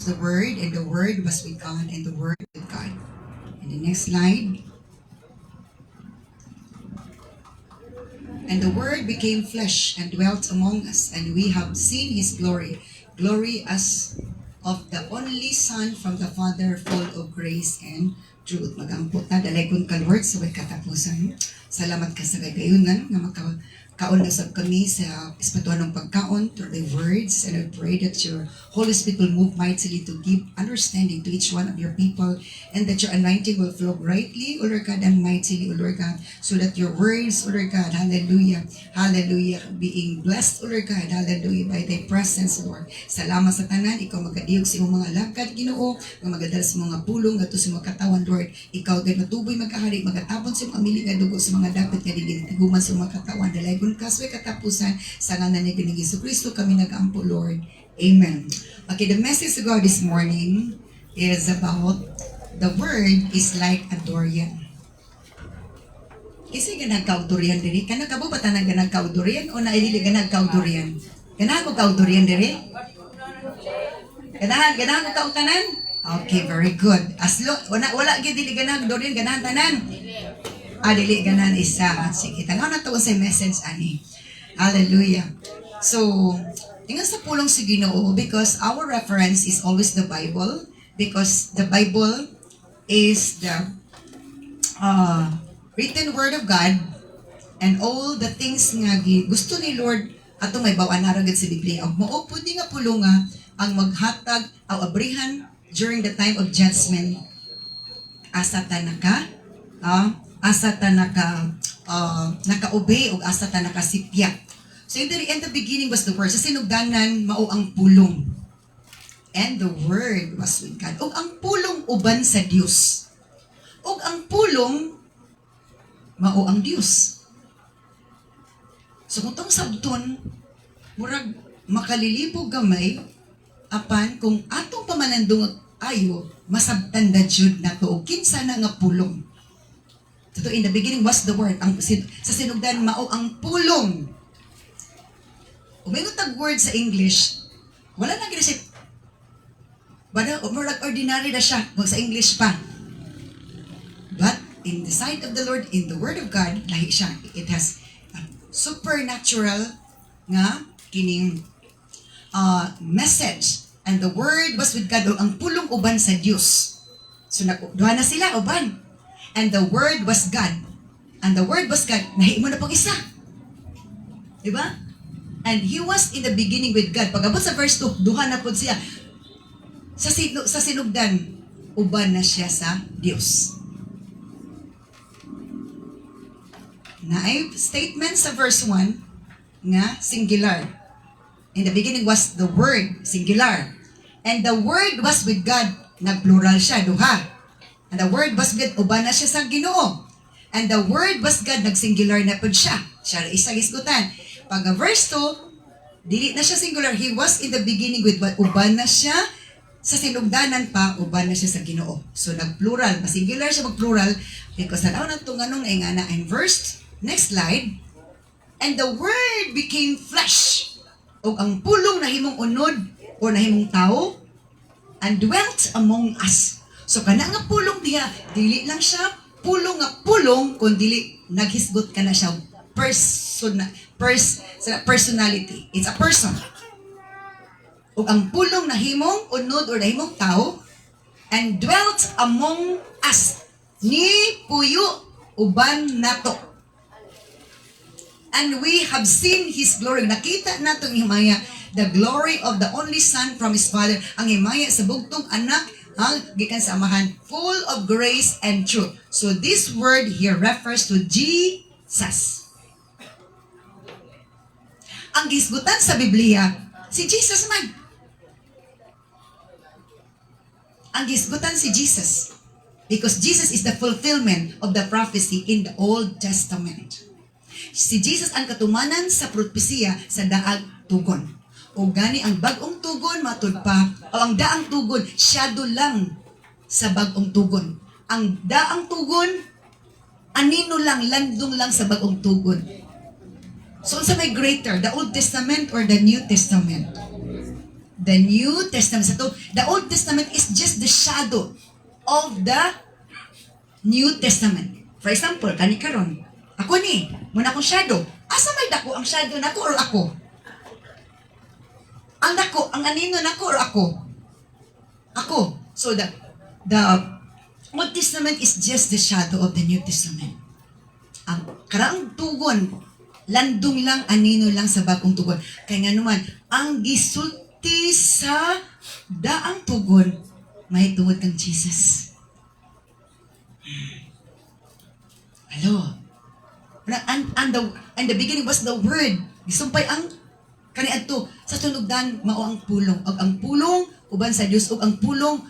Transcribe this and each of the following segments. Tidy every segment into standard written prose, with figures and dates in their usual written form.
the Word, and the Word was with God, and the Word with God. And the next slide. And the Word became flesh and dwelt among us, and we have seen His glory, glory as of the only Son from the Father, full of grace and truth. Magampo ta, dalagon ka Lord, sa katapusan. Salamat ka sa gayunan, nga kaon na sab kami sa espiritual ng pagkaon through the words, and I pray that your Holy Spirit will move mightily to give understanding to each one of your people, and that your anointing will flow brightly, O Lord God, and mightily, O Lord God, so that your words, O Lord God, hallelujah, hallelujah, being blessed, O Lord God, hallelujah, by thy presence, Lord. Salamat sa tanan, ikaw magadiyog sa imong mga lagkat, Ginoo, nga magadala sa mga pulong, ato sa mga katawan, Lord. Ikaw gid matuboy magkahari, magatapon sa mga amili nga dugo sa mga dapat nga digintiguman sa mga katawan, dalay kasway katapusan sa ngalan ni Hesus Kristo kami nag-ampo, Lord. Amen. Okay, the message to God this morning is about the word is like a durian. Kasi ganag durian diri, kana kabo ba tanang ganag durian o nailili ganag durian? Ganag ko durian diri? Ganahan ko tanan? Okay, very good. Aslo wala gid dili ganag durian, ganahan tanan. Dili ganan isa. Sige, tanaw na to sa message ani. Hallelujah. So, ingon sa pulong si Ginoo, because our reference is always the Bible, because the Bible is the written word of God, and all the things nga gusto ni Lord ato may bawaan naragad sa Biblia. Mao pud nga pulong nga ang maghatag aw abrihan during the time of judgment. Asa ta naka asa ta naka-obey o asa ta nakasipya. So in the beginning was the Word. Sa sinugdanan, mao ang pulong. And the Word was with God. O ang pulong uban sa Dios. O ang pulong, mao ang Dios. So kung itong sabton, murag makalilipog gamay, apan kung atong pamanandungot ayo, masabtan na jud na to. O kinsa na nga pulong. So in the beginning was the Word. Sa sinugdan, mao ang pulong. Umingon tag word sa English, wala na ginasip. Bada, murag ordinary na siya, sa English pa. But in the sight of the Lord, in the Word of God, lahi siya. It has supernatural nga kining message. And the Word was with God, o ang pulong uban sa Dios. So duha na sila, uban. And the Word was God. And the Word was God. Nahimo na pag isa. Diba? And He was in the beginning with God. Pag-abot sa verse 2, duha na po siya. Sa sinugdan, uban na siya sa Diyos. Naay statement sa verse 1 nga singular. In the beginning was the Word, singular. And the Word was with God. Nagplural siya, duha. And the Word was God, uban na siya sa Ginoo. And the Word was God, nagsingular na po siya. Siya isang isgutan. Pag verse 2, dili na siya singular. He was in the beginning with God. Uban na siya sa sinugdanan pa, uban na siya sa Ginoo. So nagplural, singular siya magplural because tanaw na itong anong naingana. And verse, next slide. And the Word became flesh. O ang pulong nahimong unod o nahimong tao and dwelt among us. So kana nga pulong diha, dili lang siya pulong nga pulong, kundi naghisgot ka na siya personality. It's a person. O ang pulong nahimong unod or nahimong tao and dwelt among us. Ni puyo uban nato. And we have seen His glory. Nakita nato ang himaya, the glory of the only Son from His Father. Ang himaya sa bugtong anak, gikan sa amahan, full of grace and truth. So this word here refers to Jesus. Ang gisgutan sa Biblia, si Jesus man. Ang gisgutan si Jesus. Because Jesus is the fulfillment of the prophecy in the Old Testament. Si Jesus ang katumanan sa propesiya sa daag tugon. O gani ang bagong tugon matud pa, o ang daang tugon shadow lang sa bagong tugon. Ang daang tugon anino lang, landong lang sa bagong tugon. So, sa may greater, the Old Testament or the New Testament? the New Testament. So, the Old Testament is just the shadow of the New Testament. For example, kani karon, ako ni, muna akong shadow. Asa may dako ang shadow nako or ako? Ang dako, ang anino nako or ako? Ako. So the Old Testament is just the shadow of the New Testament. Ang karaang tugon, landong lang, anino lang sa bagong tugon. Kaya nga naman, ang gisulti sa daang tugon, may tungod kang Jesus. Hello. And the beginning was the Word. Gisumpay ang kaniadto sa tunugdan mao ang pulong. Ug ang pulong uban sa Dios, ug ang pulong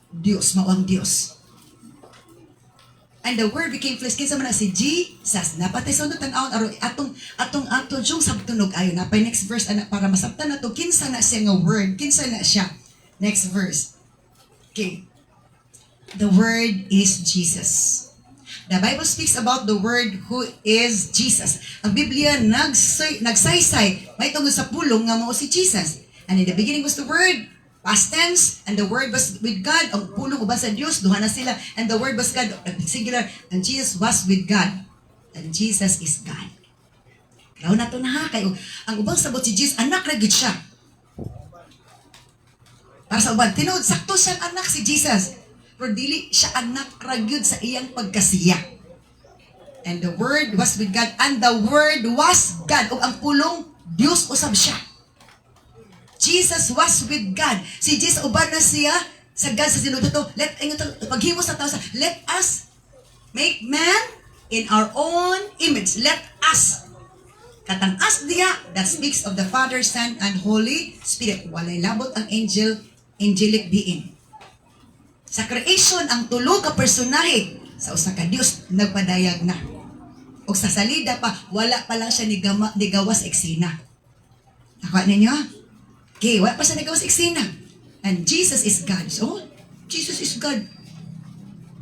Dios mao ang Dios. And the Word became flesh. Kinsa man na si Jesus. Napatay sa tan-awon aron atong yung sabtunog ayo. Napay next verse ana para masabtan nato kinsa na siya nga Word. Kinsa na siya. Next verse. Okay. The Word is Jesus. The Bible speaks about the Word who is Jesus. Ang Biblia nagsaysay may tungod sa pulong nga mao si Jesus. And in the beginning was the Word, past tense, and the Word was with God. Ang pulong uban sa Dios, duha na sila. And the Word was God, singular, and Jesus was with God. And Jesus is God. Kaya na ito na ha, kayo. Ang ubang sabot si Jesus, anak na gid siya. Para sa uban, tinuod, sakto siyang anak si Jesus. Pero dili siya anak ragyod sa iyang pagkasiya. And the Word was with God, and the Word was God. O ang pulong, Diyos usab siya. Jesus was with God. Si Jesus uban na siya sa God sa sinuto. Paghimo sa tao sa, let us make man in our own image. Let us. Katang as diya, that speaks of the Father, Son, and Holy Spirit. Walay labot ang angelic being. Sa creation, ang tulo ka personahe sa usa ka Dios nagpadayag na. O sa salida pa, wala pa lang siya nigawas eksena. Nakuha ninyo? Okay, wala pa siya nigawas eksena. And Jesus is God. So, Jesus is God.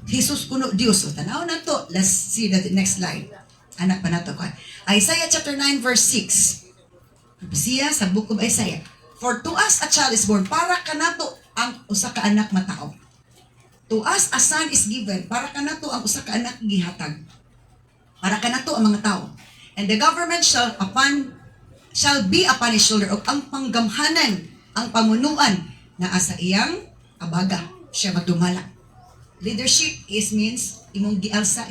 Jesus kuno Dios. So, tanaw na to. Let's see the next slide. Anak pa na to. Isaiah chapter 9 verse 6. Propesya sa book of Isaiah. For to us a child is born. Para ka na to ang usa ka anak matao. To us a son is given. Para ka na to ang usa ka anak gihatag. Para ka na to ang mga tao. And the government shall be upon his shoulder. O ang panggamhanan, ang pamunuan na asa iyang abaga. Siya magdumala. Leadership means imong gialsa,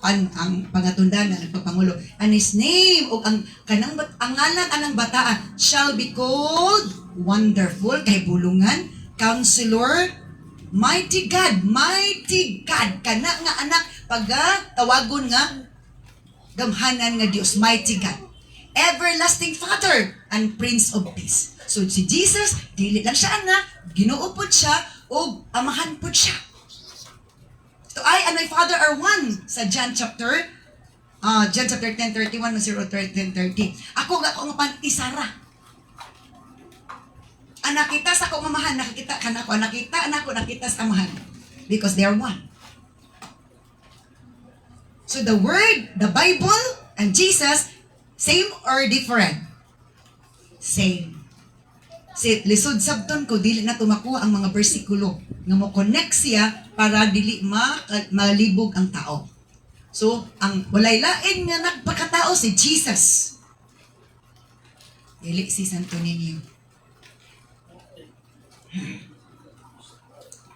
ang pangatundan na nagpapangulo. And his name o ang ngalan anang bataan shall be called Wonderful, kay bulungan, Counselor, Mighty God, kana nga anak, tawagon nga, gamhanan nga Dios, Mighty God, Everlasting Father, and Prince of Peace. So si Jesus, dili lang siya anak, Ginoo pod siya, o amahan pod siya. So I and my Father are one, sa John chapter 10:31, 10:30. Ako nga pantisara. Anak kita sa akong mamahan, nakita ka na ko, nakita sa amahan. Because they are one. So the Word, the Bible, and Jesus, same or different? Same. Lisod sabton ko, dili na tumakuha ang mga bersikulo nga mo connect siya para dili malibog ang tao. So, ang walay lain nga nagpakatao si Jesus. Dili si Santo Niño.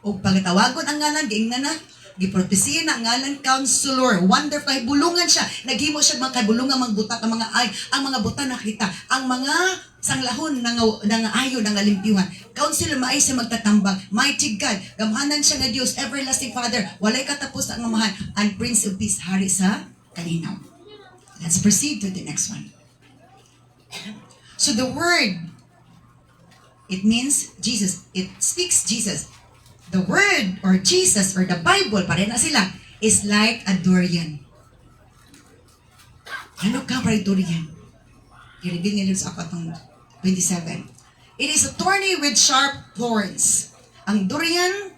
O pagtawagon ang ngalan, giingnan na, gipropesiya na ang ngalan, Counselor, Wonderful, kay bulungan siya, naghimo siya mga kabulungan, mga buta, ang mga buta nakita, ang mga sanglahon ng ayo, ng limpyuhan. Counselor, maay siya magtatambang, Mighty God, gamhanan siya nga Dios, Everlasting Father, walay katapos ang mamahan, and Prince of Peace, hari sa kalinaw. Let's proceed to the next one. So the Word, it means Jesus. It speaks Jesus. The Word or Jesus or the Bible, pare na sila, is like a durian. Ano ka para durian? I-reveal nila sa akatong 27. It is a thorny with sharp thorns. Ang durian,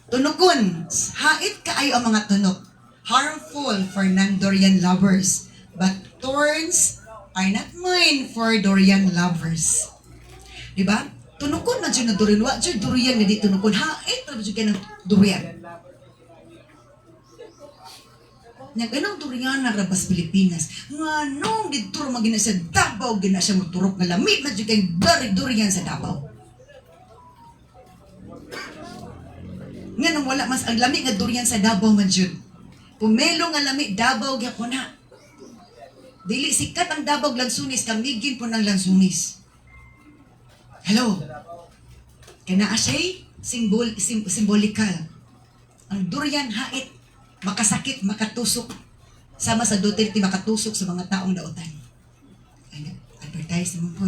tunugon. Hait kaayo ang mga tunok. Harmful for non-durian lovers. But thorns are not mine for durian lovers. Di ba? Tunukon na dyan na durian. Wa dyan durian nga di tunukon. Hait na dyan ka ng durian. Nga ganang durian na rabas Pilipinas. Nga nung dito magina sa Davao, gina siya maturok na lamig na dyan kayong durian sa Davao. Nga nung wala mas ang lamig nga durian sa Davao man dyan. Pumelo nga lamig, Davao gyapon na. Dili sikat ang Davao Lansunis, kamigin po ng Lansunis. Hello? Kana asay simbolikal. Ang durian hait, makasakit, makatusok. Sama sa Duterte, makatusok sa mga taong daotan. Ay, advertise naman po.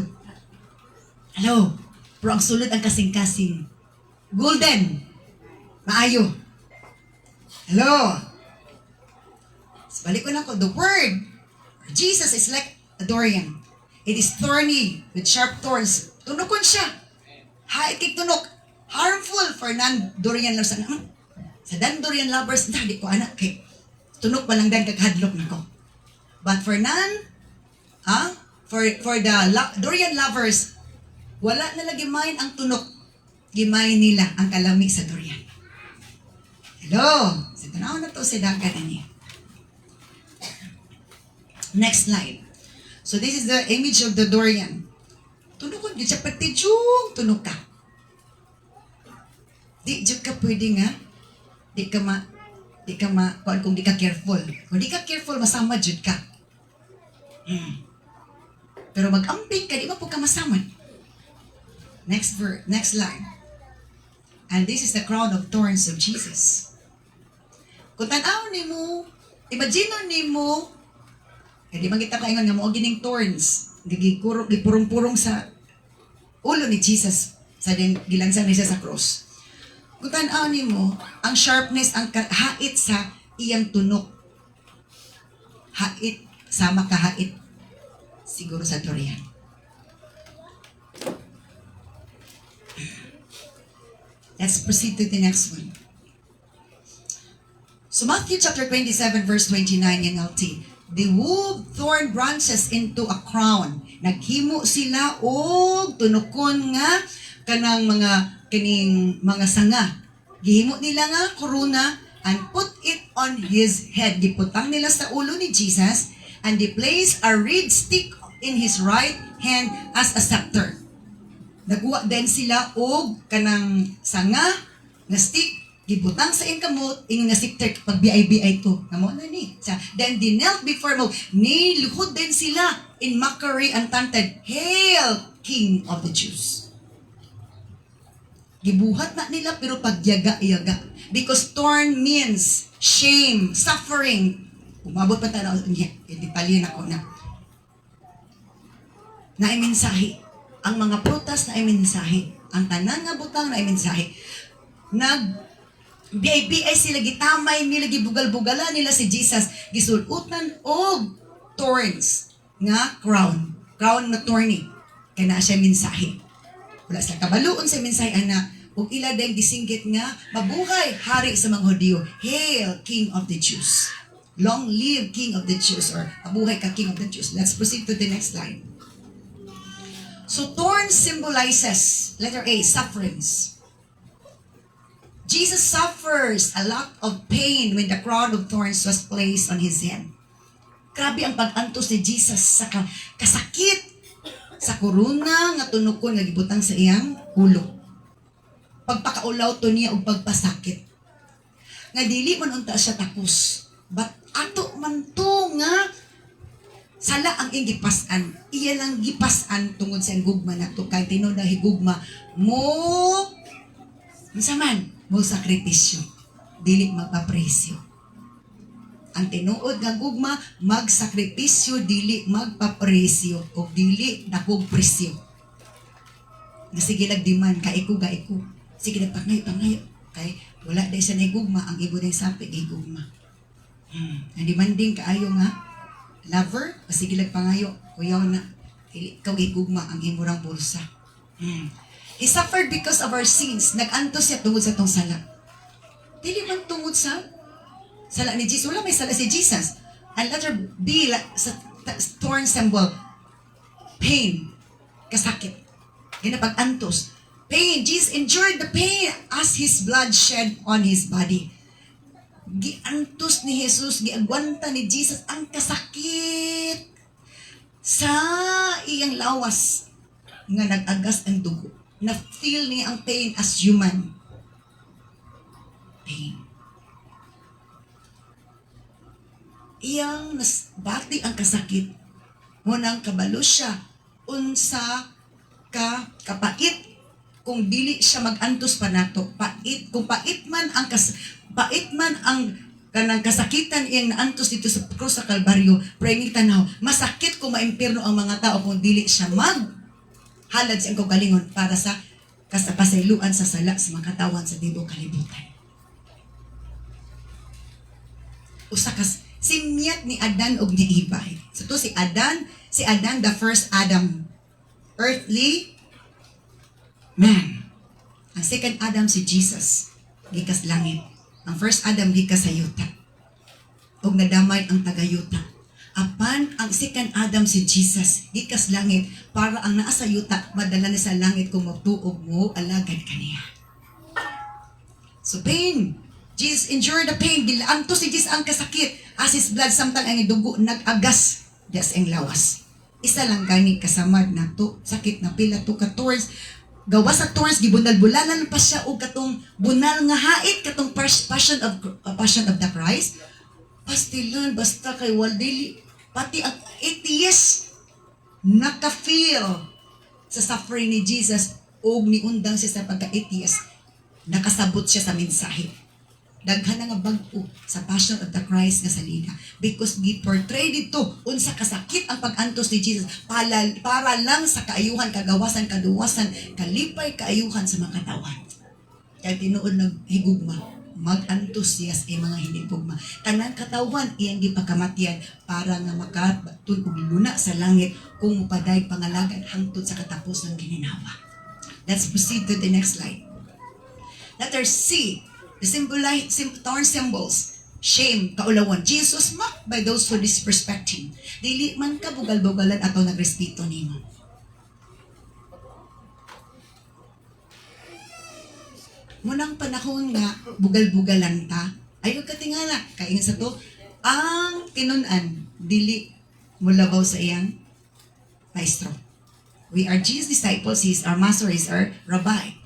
Hello? Pero ang sulod ang kasing-kasing. Golden. Maayo. Hello? So, balik ko na ko. The word, Jesus is like a durian. It is thorny with sharp thorns. Tunokon siya. Hait kay tunok. Harmful for non-durian lovers. Sa non-durian lovers, hindi ko anak kay tunok pa lang dan kaghadlok nako. But for for the durian lovers, wala na lagi main ang tunok. Gimay nila ang kalami sa durian. Hello? Sa tanaw na to sa dagan niya. Next slide. So this is the image of the durian. Tunok ko, di siya pati tiyong tunok ka. Di jud ka pwede nga, kung di ka careful. Kung di ka careful, masama jud ka. Pero mag-amping ka, di ba po ka masamad? Next line. And this is the crown of thorns of Jesus. Kung tanaw ni mo, imagine ni mo, di ba kita kaingon nga mo gining thorns, gipurong-purong sa ulo ni Jesus sa gilansan ni siya sa cross. Kung tanaw ni mo, ang sharpness, ang hait sa iyang tunok. Hait, sama ka hait. Siguro sa durian. Let's proceed to the next one. So Matthew chapter 27 verse 29 NLT. They wove thorn branches into a crown. Naghimo sila og tunukon nga kanang kining mga sanga. Gihimo nila nga korona and put it on his head. Giputang nila sa ulo ni Jesus and they placed a reed stick in his right hand as a scepter. Nagwa din sila og kanang sanga nga stick gibutang sa kamot ingon nga scepter pag BI to. Namo na ni. Then they knelt before mo. Niluhod din sila in mockery and chanted, "Hail, King of the Jews." Gibuhat na nila pero pagyaga-yaga. Because thorn means shame, suffering. Umabot pa tanaw niya. Detalye na ko na. Naay mensahe. Ang mga prutas na ay mensahe. Ang tanan nga butang na ay mensahe. BI sila gitamay nila, gibugal-bugala nila si Jesus. Gisulutan og thorns nga crown. Crown na thorny. Kaya na siya mensahe. Wala sila kabaluon sa mensahe ana ug ila dayang gisinggit nga mabuhay hari sa mga Hudiyo. Hail King of the Jews. Long live King of the Jews or mabuhay ka King of the Jews. Let's proceed to the next line. So thorns symbolizes letter A, sufferings. Jesus suffers a lot of pain when the crown of thorns was placed on his head. Grabe ang pag-antos ni Jesus sa kasakit sa korona nga tunukon nga gibutang sa iyang ulo. Pagpakaulaw to niya og pagpasakit. Nga dili man unta siya takos. But ato man to nga sala ang iyang gipasan. Iya lang gipasan tungod sa gugma na to. Kaya tinuod na higugma mo man, mo sakripisyo. Dili magpapresyo. Ang tinuod nga gugma, magsakripisyo, dili magpapresyo, o dili dakog presyo. Nga sige nagdiman, kaiku. Sige nagpangayo. Kay wala day sa naigugma, ang ibo day sapig, igugma. Ang demanding kaayo nga, lover, o sige nagpangayo, kuyaw na, ikaw igugma ang imurang bulsa. He suffered because of our sins. Nag-antos siya tungod sa tong sala. Dili man tungod sa sala ni Jesus. Wala may sala si Jesus. And letter B, sa thorn symbol, pain, kasakit. Ginapag-antos. Pain. Jesus endured the pain as His blood shed on His body. Giantos ni Jesus, giagwanta ni Jesus ang kasakit sa iyang lawas nga nag-agas ang dugo. Na-feel niya ang pain as human. Pain. Iyang nasbati ang kasakit. Munang kabalo siya. Unsa ka kapait kung dili siya mag-antos pa nato. Pait. Kung pait man ang kanang kasakitan iyang naantos dito sa krus sa Kalbaryo, praying tanaw, masakit kung maimpirno ang mga tao kung dili siya halad sa kagalingon para sa kasapasayloan sa sala sa mga katawan sa dibong kalibutan. Usa kas simyat ni Adan ug ni Eva. So to si Adan, the first Adam, earthly man. Ang second Adam si Jesus, gikas langit. Ang first Adam gikas sa yuta. Og nadamay ang tagayuta. Apan ang second Adam si Jesus, gikas langit para ang naa sa yuta madala ni sa langit kung magtuog mo alagad kaniya. So pain. Jesus endured the pain. Gilaanto si Jesus ang kasakit. As His blood samtang ang dugo nag-agas das ang lawas. Isa lang gani kasamad na to. Sakit na pila to ka tours. Gawas sa tours gibunal-bulalan pa siya og katong bunal nga hait katong passion of the Christ. Pastilan basta kay waldili pati ang atheist naka-feel sa suffering ni Jesus og niundang siya sa pagka-atheist. Nakasabot siya sa mensahe. Daghan nga bag-o sa Passion of the Christ nga salida because gi-portray dito unsa kasakit ang pag-antos ni Jesus para lang sa kaayuhan, kagawasan, kaduwasan, kalipay kaayuhan sa mga katawan. Kaya tinuod naghigugma, mag-antos siya sa mga hinigugma. Tanang katawan iyang gipakamatyan para nga makatun og luna sa langit kung mupaday pangalagan hangtod sa katapos ng gininawa. Let's proceed to the next slide. Letter C. The thorn symbols, shame, kaulawan. Jesus mocked by those who disrespect Him. Dili man ka bugal-bugalan ato nagrespeto nimo. Munang panahon nga bugal-bugalan ta, ayo ka tingala, kain sa to, ang kinunan, dili mulabaw sa iyang maestro. We are Jesus' disciples, He is our master, He is our rabbi.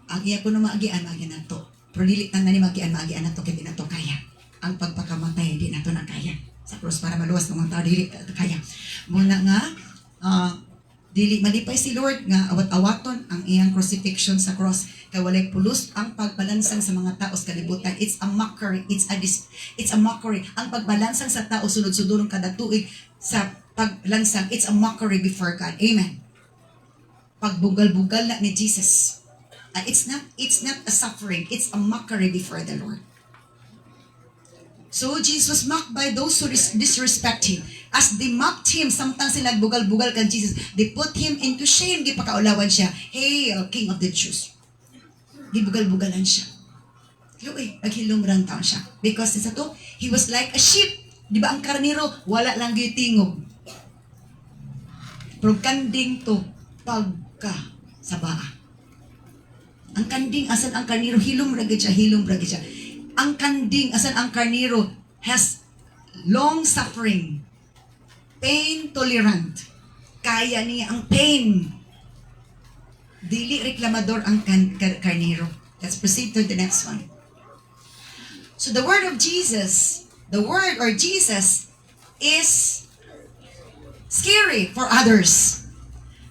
Ang iya ko na maagian na to. Pero dili tanda ni magian na to kaya di na to kaya. Ang pagpakamatay di na to na kaya. Sa cross para maluwas ng mga tao dili kaya. Muna nga dili malipay si Lord nga awat-awaton ang iyang crucifixion sa cross kay walay pulos ang pagbalansang sa mga tao sa kalibutan. It's a mockery. It's a mockery. Ang pagbalansang sa tao sulod-sudurong kada tuig sa paglansang, it's a mockery before God. Amen. Pagbugal-bugal na ni Jesus. It's not a suffering. It's a mockery before the Lord. So Jesus was mocked by those who disrespect Him. As they mocked Him, samtang sila bugal-bugal kan Jesus, they put Him into shame. Gipakaulawan siya. Hey, King of the Jews. Gibugal-bugalan siya. Naghilumran taon siya. Because sa to, He was like a sheep. Di ba ang karniro, wala lang gitingog. Pero kanding to, pagka sa baa. Ang kanding, asan ang karniro? Hilom ragid siya. Ang kanding, asan ang karniro? Has long suffering. Pain tolerant. Kaya niya ang pain. Dili reklamador ang karniro. Let's proceed to the next one. So the word of Jesus, Jesus is scary for others.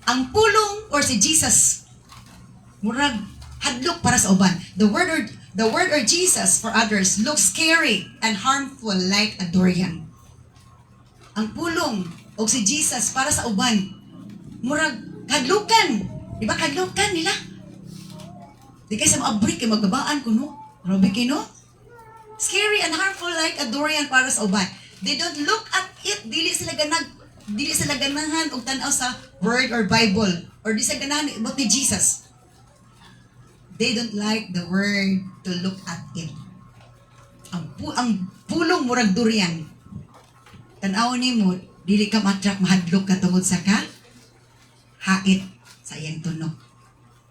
Ang pulong or si Jesus, murag hadlok para sa uban. The word or Jesus for others looks scary and harmful like a durian. Ang pulong o si Jesus para sa uban, murag kadlukan. Di ba kadlukan nila? Di kayo sa maabrik kay magabaan ko, no? Grabe kayo, no? Scary and harmful like a durian para sa uban. They don't look at it. Dili sila ganahan og tanaw sa word or Bible. Or di sila ganahan about ni Jesus. They don't like the word to look at it. Ang pulong murag durian. Tanaw ni mo, dili ka matrak mahadlok ka tungod sa ka hait. sa iyang tunog.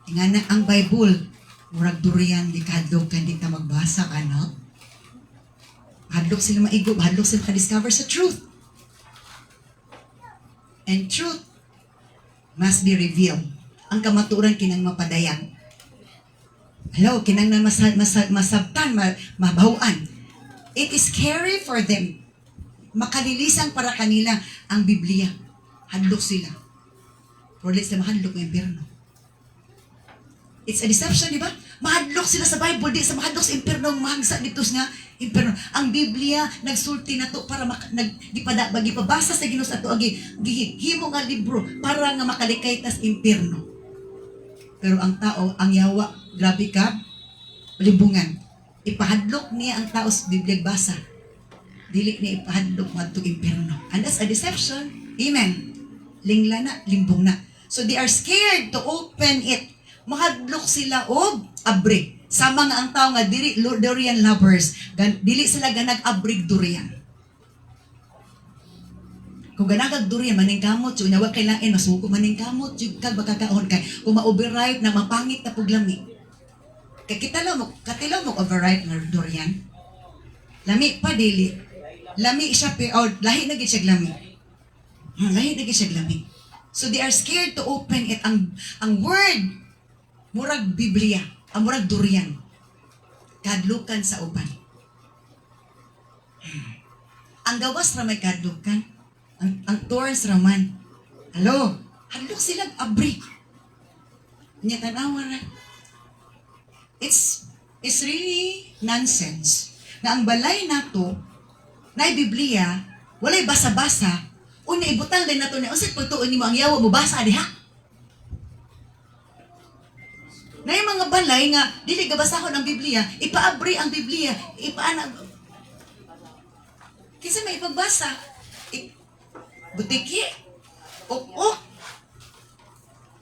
Tingnan na ang Bible, murag durian, di kahadlok ka, di ka magbasa ka, no? Hadlok sila maigo, hadlok sila ka-discover sa truth. And truth must be revealed. Ang kamaturan kinang mapadayan. Hello, kinang na masabtan, mabahuan. It is scary for them. Makalilisan para kanila ang Biblia. Hadlok sila. Pero let's say, mahadlok ng impyerno. It's a deception, di ba? Mahadlok sila sa Bible, di sa mahadlok sa impyerno, mahagsa dito nga impyerno. Ang Biblia, nagsulti na to para gipabasa sa Ginoo sa to, himo nga libro para nga makalikay tas impyerno. Pero ang tao, ang yawa, grabe ka, limbungan. Ipahadlok niya ang tao sa Biblia basa. Dili niya ipahadlok madto impyerno. And that's a deception. Amen. Lingla na, limbong na. So they are scared to open it. Mahadlok sila og abri. Sama nga ang tao nga dili durian lovers. Dili sila ganag abrig durian. Kung ganagag durian maning kamot, so nyawa kailangan masuko maning kamot, yung kag makakaon kay kung ma-overripe na mapangit na puglami. Kay katilaw mo overripe na durian. Lami pa dili. Lami siya lahi na gid siya lami. Lahi na gid siya lami. So they are scared to open it. Ang word murag Biblia, ang murag durian. Kadlukan sa uban. Ang gawas ra may kadlukan. Ang thorns raman. Hello, hadlok sila abri. Nya tanawa ra. It's really nonsense. Na ang balay nato na Biblia, walay basa-basa, una ibutang din nato ni unsay pagtuon nimo ang yawa mo basa diha. Na yung mga balay nga, dili gabasahon ang Biblia, ipaabri ang Biblia, ipaanag. Kasi may ipagbasa, butiki, ok.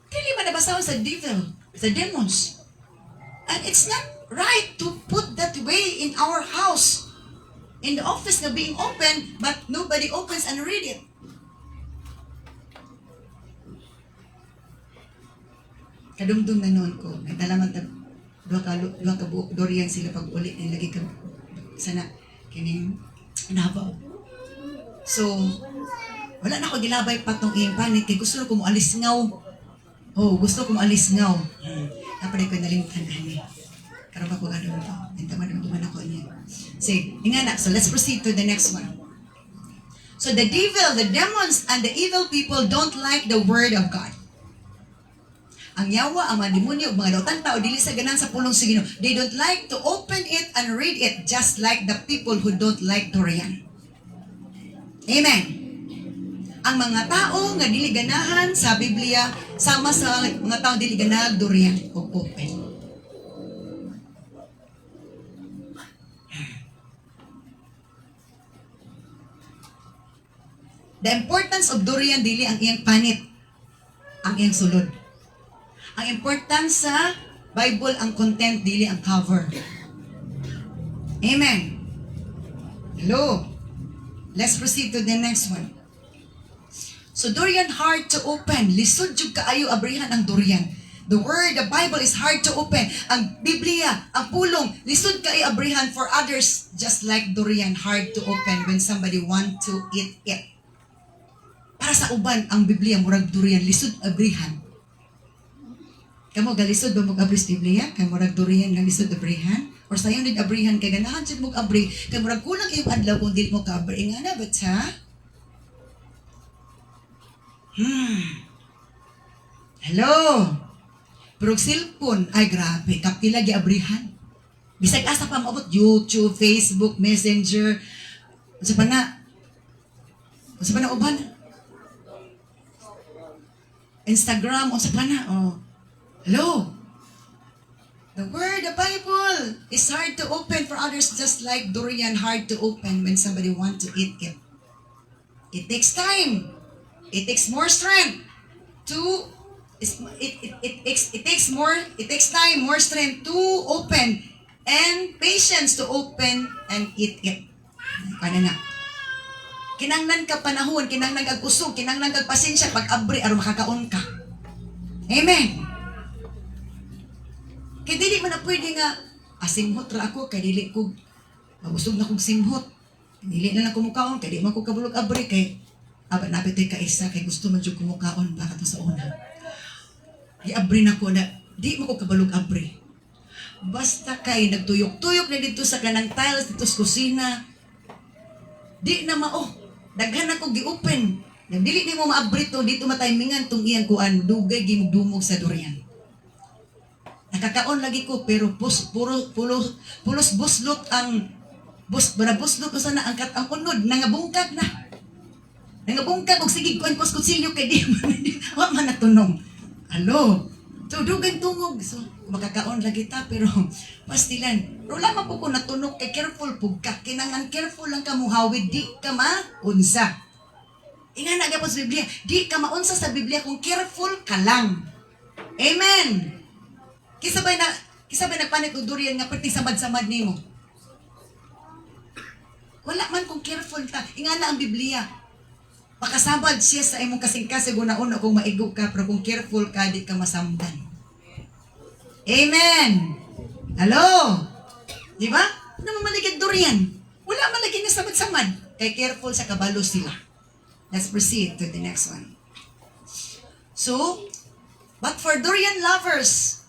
Dili man nabasahon sa devil, sa demons. And it's not right to put that way in our house. In the office na being open, but nobody opens and read it. Kadumdum na noon ko, nagdalaman dua ka buok durian sila pag ulit nilagay ka sana kining nabaw. So, wala na ako gilabay pa tong iyang panik, kay gusto ko mo alis ngaw. Oh, gusto ko mo alis ngaw. Napaday ko nalimtan ani. Karon pa ko ano to. Nitaman naman ako niya. Say, ingana. So let's proceed to the next one. So the devil, the demons, and the evil people don't like the word of God. Ang yawa, ang mga demonyo, mga daotang tao, dili sa ganan sa pulong sa Ginoo. They don't like to open it and read it just like the people who don't like durian. Amen. Ang mga tao nga dili ganahan sa Biblia, sama sa mga tao dili ganahan durian o open. The importance of durian dili ang iyang panit, ang iyang sulod. Ang importance sa Bible ang content dili ang cover. Amen. Hello. Let's proceed to the next one. So durian hard to open. Lisod jud kaayo abrihan ang durian. The word, the Bible is hard to open. Ang Biblia, ang pulong, lisod kaayo abrihan for others, just like durian hard to open when somebody want to eat it. Para sa uban, ang Biblia murag durian, lisod abrihan. Kamo galisod ba mo abris Biblia? Kay murag durian nga lisod abrihan? Or sayon din abrihan kay ganahan jud mo abri, kay murag kulang iyong adlaw kung dili mo ka abri. Nga na ba ta? Hello. Pero cellphone, ay grabe, kapila gi-abrihan. Bisag asa pa maabot YouTube, Facebook, Messenger. Unsa pa na? Unsa pa na uban? Instagram, unsa pa na? Oh. Hello. The word, the Bible, is hard to open for others, just like durian hard to open when somebody want to eat it. It takes time. It takes more strength to it takes time, more strength to open, and patience to open and eat it. Paano na? Kinanglan ka panahon, kinanglan kag usog, kinanglan kag pasensya pag abri aron makakaon ka. Amen. Kaya dili man na pwede nga, simhot ra ako, kaya dili ko, mabusog na kong simhot. Dili na lang kumukaon, kaya di man ko kabulog abri, kay napit ay kaisa, kay gusto man dyan kumukaon, baka to sa una. Abri na ko na, di mo ko kabalog abri. Basta kay nagtuyok-tuyok na dito sa kanang tiles, dito sa kusina, di na daghan ako gi-open. Dili ni mo maabri to, dito matimingan tong iyang kuan, dugay gimdumog sa durian. Nakakaon lagi ko, pero pulos buslot ang, buslot ko sana ang unod, nangabungkag na. Nangabungkag, og sige kuan ko kutsilyo kay di man natunom. Alo, so dugay tungog. So, makakaon lagi ta, pero pastilan. Pero lamang po ko natunog, kay careful po ka. Kinangan careful lang ka muhawid, di ka maunsa. Inga na po sa Biblia, di ka maunsa sa Biblia kung careful ka lang. Amen! Kisabay nagpanit og durian nga pati samad-samad nimo. Wala man kung careful ta. Inga na ang Biblia. Pakasabad siya sa imong kasing-kasig una-una kung maigo ka, pero kung careful ka, di ka masamdan. Amen! Hello? Di ba? Ano mamaligid durian? Wala malagid na samad-samad. Kay careful sa kabalo sila. Let's proceed to the next one. So, but for durian lovers,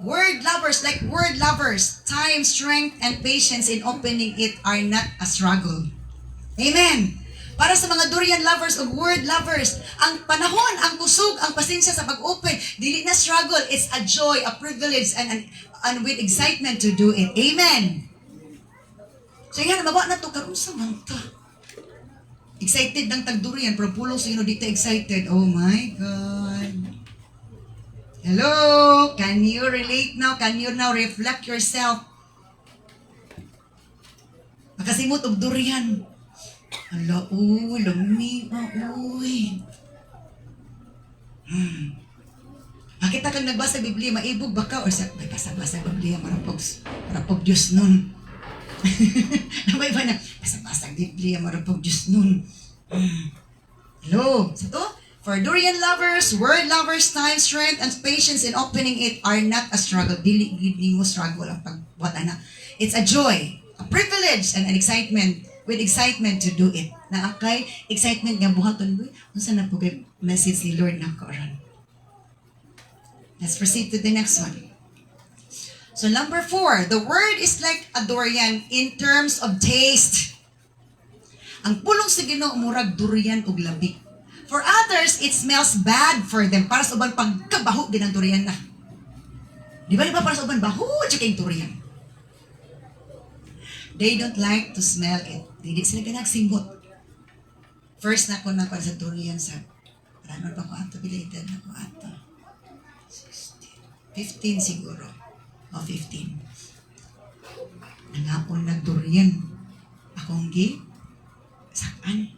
word lovers, time, strength, and patience in opening it are not a struggle. Amen. Para sa mga durian lovers o word lovers, ang panahon, ang kusog, ang pasensya sa pag-open, dili na struggle. It's a joy, a privilege, and with excitement to do it. Amen. So yan, mabawa na to, karoon sa manta. Excited ng tagdurian, pero pulong sa dito excited. Oh my God. Hello? Can you relate now? Can you now reflect yourself? Makasimot og durian. Ala, lami, uy. Makita kang nagbasa Biblia, maibog baka, or sa, may basa-basa Biblia, marapog Diyos nun. Namay ba na, basa-basa Biblia, marapog Diyos nun. Hello? So to, for durian lovers, word lovers, time, strength, and patience in opening it are not a struggle. Dili mo struggle ang pagbuhat na. It's a joy, a privilege, and an excitement, with excitement to do it. Na akay, excitement nga buhaton, unsa na po kay message ni Lord na karon. Let's proceed to the next one. So number 4, the word is like a durian in terms of taste. Ang pulong sa Ginoo murag durian ug labi. For others, it smells bad for them. Para sa uban pagkabaho din ang durian na. Di ba para sa uban baho tsaka yung durian. They don't like to smell it. Hindi sila nagsimot. First na ko sa durian sa ano ba ko ato belated na ko ato. 15 siguro. O 15. Nangapon na durian. Akong saan?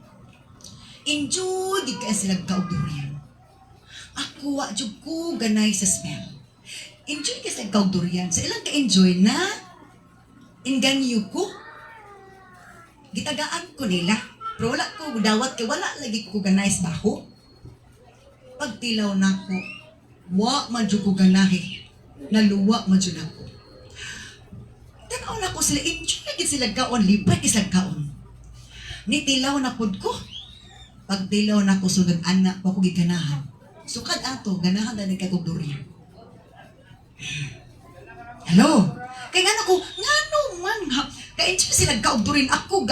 Enjoy di ka sila kaugdurian. Ako wa jud ko ganay sa smell. Enjoy ka sa kaugdurian. Sa ilang ka-enjoy na inganyo ko. Gitagaan ko nila. Pero wala ko dawat kay wala lagi ko ganay sa baho. Pagtilaw na ko, wa man jud ko ganahe. Naluwa man jud ako. Tanaw na ko sila, enjoy gid sila kaon, lipat sila kaon. Nitilaw na pud ko. Pagtilaw na ko sunod anak pa ko giganahan. Sukad ato, ganahan na nagkagugdurian. Hello? Kaya nga ko, ngano man ha? Kaya enjoy sila kaugdurian. Ako,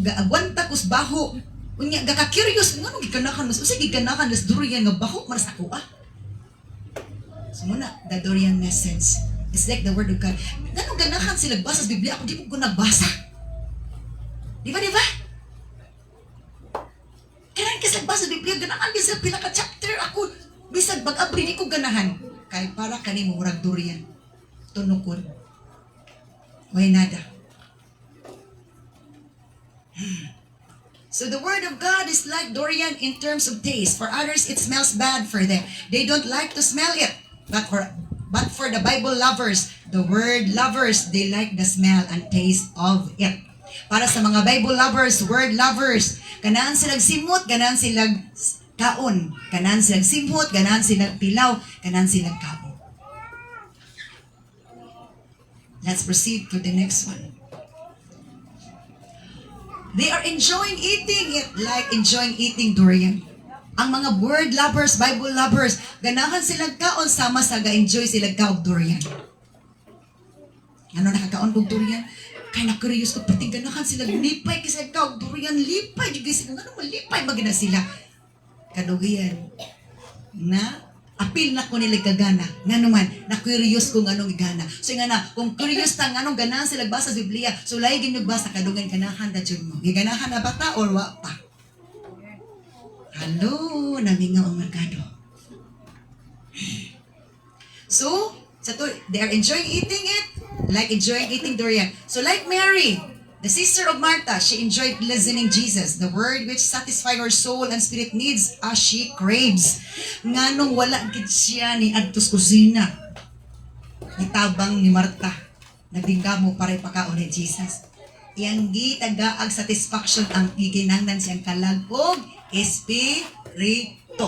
agwanta ko sa baho. Unya, gaka-curious, ngano giganahan mas, usa giganahan mas durian nga baho, maras ako So muna, the durian message. It's like the word of God. Ngano ganahan sila basa sa Biblia, ako di ko nagbasa. Di ba? Kailan kasi nagbasa sa Biblia, ganahan din sila pila ka chapter. Ako, bisag bag-abri, di ko ganahan. Kaya para kanimo murag durian. Tunukon. Way nada. So the word of God is like durian in terms of taste. For others, it smells bad for them. They don't like to smell it. But for the Bible lovers, the word lovers, they like the smell and taste of it. Para sa mga Bible lovers, word lovers, ganahan silang simot, ganahan silang kaon. Ganahan silang simhot, ganahan silang pilaw, ganahan silang kaon. Let's proceed to the next one. They are enjoying eating it like enjoying eating durian. Ang mga word lovers, Bible lovers, ganahan silang kaon sama sa ga-enjoy silang kaog durian. Ano nakakaon kong durian? Kaya na-curious ko, pati ganahan silang lipay kasi kaog durian, lipay. Ano mo, lipay magina sila. Kadugian na apil na ko nila kagana. Nga naman, na-curious kung anong igana. So nga na, kung curious tang anong ganahan sila basa sa Biblia, so lahi ginugbasa, kadugan ganahan na dyan mo. Giganahan na bata or wa pa? Hello, namingaw ang merkado. So, they are enjoying eating it, like enjoying eating durian. So like Mary, the sister of Martha, she enjoyed listening Jesus, the word which satisfies her soul and spirit needs as she craves. Nga nung wala gid siya ni adtos kusina, itabang ni Martha, nagdingamo para ipakaon ni Jesus. Iyang gitagaag satisfaction ang gikinanglan siyang kalagog espiritu.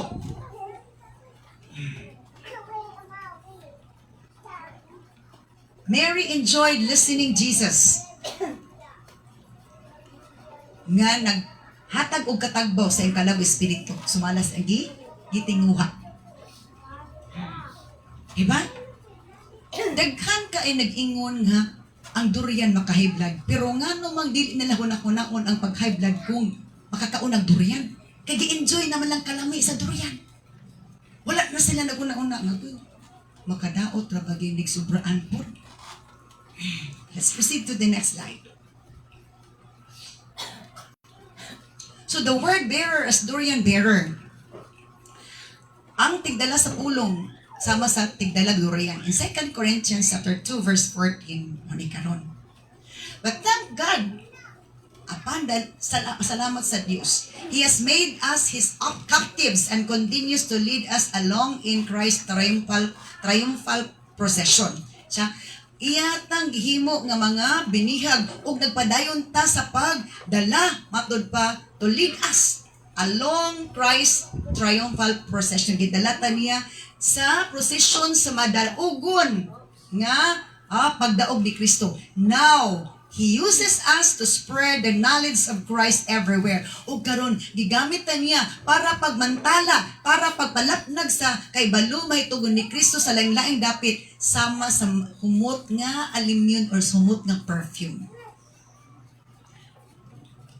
Mary enjoyed listening Jesus. Nga naghatag og katagbaw sa iyang kalab espiritu. Sumalas ang gitinguha. Diba? Daghan ka ay nag-ingon nga ang durian maka-high blood. Pero nga namang dili nila hunahunahon ang pag-high blood kung makakaon ang durian. Kaya gi-enjoy naman lang kalami sa durian. Wala na sila naguna-una nga makadaot ra baginig sobraan po. Let's proceed to the next slide. So the word bearer as durian bearer. Ang tigdala sa pulong sama sa tigdala durian. In 2 Corinthians chapter 2 verse 14, muni karon. But thank God, salamat sa Diyos. He has made us His captives and continues to lead us along in Christ's triumphal procession. Siya, iyatang gihimo nga mga binihag ug nagpadayon ta sa pagdala matud pa to lead us along Christ's triumphal procession. Gidala ta niya sa procession sa madaugon nga pagdaog ni Kristo. Now, He uses us to spread the knowledge of Christ everywhere. O karon gigamit ta niya para pagmantala, para pagpalatnag sa kay balumay tugon ni Kristo sa lain-laing dapit sama sa humot nga alimyon or humot nga perfume.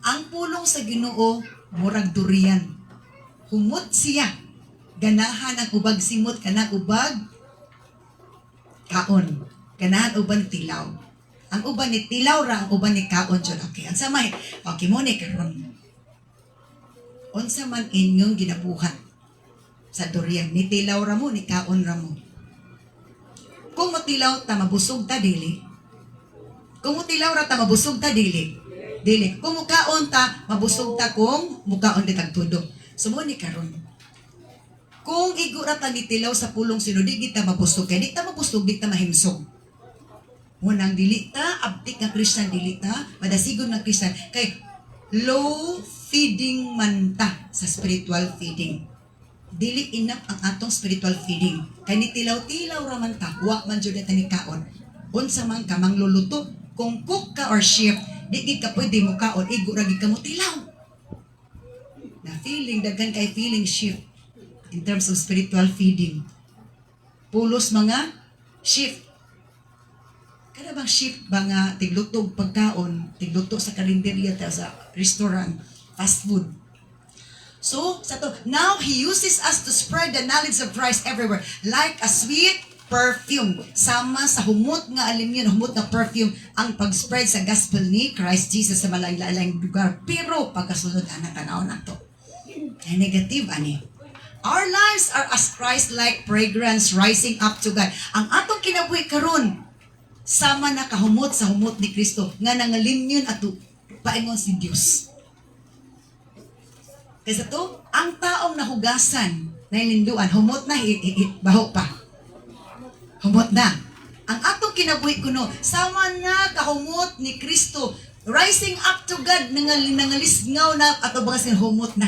Ang pulong sa Ginoo murag durian. Humot siya. Ganahan ang ubag simot kana ubag kaon. Ganahan uban tilaw. Ang uban ni tilaw ra, ang uban ni kaon jud. Okay, ang samay. Okay mo ni karon. Unsa man inyong ginabuhat sa durian, ni tilaw ra mo, ni kaon ra mo. Kung matilaw ta mabusog ta dili. Kung matilaw ra ta mabusog ta dili. Dili. Kung mukaon ta mabusog ta kung mukaon di tagtudo. So mo ni karon. Kung igura ta ni tilaw sa pulong sinudi kita mabusog kay di ta mabusog di ta mahimsog. Munang dili ta, abtik nga Christian dili ta, madasigon nga Christian. Kay low feeding man ta sa spiritual feeding. Dili enough ang atong spiritual feeding. Kay ni tilaw-tilaw ra man ta, wa man jud ta ni kaon. Unsa man ka mangluluto, kung cook ka or chef, di gid ka pwede mo kaon, igo ra gid ka mo tilaw. Na feeling daghan kay feeling chef in terms of spiritual feeding. Pulos mga chef. Kada bang shift ba nga tiglutog pagkaon, tigluto sa karinderya ta sa restaurant, fast food. So, sa to, now He uses us to spread the knowledge of Christ everywhere like a sweet perfume. Sama sa humot nga alimyon, humot nga perfume ang pag-spread sa gospel ni Christ Jesus sa malaing-laing lugar. Pero pagkasunod ang tanaw na to. Ay negative ani. Our lives are as Christ-like fragrance rising up to God. Ang atong kinabuhi karon sama na kahumot sa humot ni Kristo nga nangalimyon at paingon si Dios. Kasi to, ang taong nahugasan na ilinduan, humot na, baho pa. Humot na. Ang atong kinabuhi kuno, sama na kahumot ni Kristo, rising up to God, nangalisngaw na at bagas humot na.